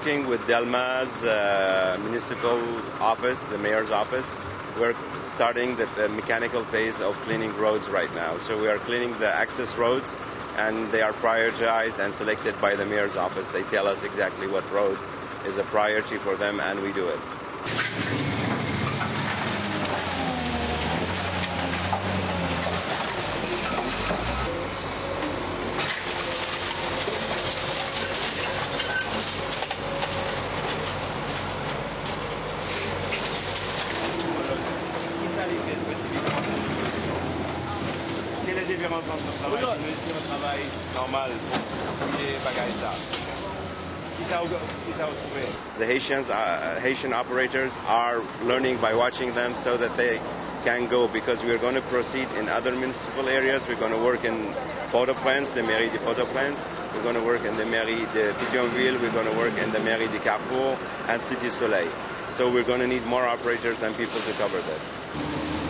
working with Delmas municipal office, the mayor's office. We're starting the mechanical phase of cleaning roads right now. So we are cleaning the access roads, and they are prioritized and selected by the mayor's office. They tell us exactly what road is a priority for them, and we do it. The Haitian operators are learning by watching them so that they can go, because we are going to proceed in other municipal areas. We're going to work in Port-au-Prince, the Mairie de Port-au-Prince. We're going to work in the Mairie de Pétionville. We're going to work in the Mairie de Carrefour and Cité Soleil. So we're going to need more operators and people to cover this.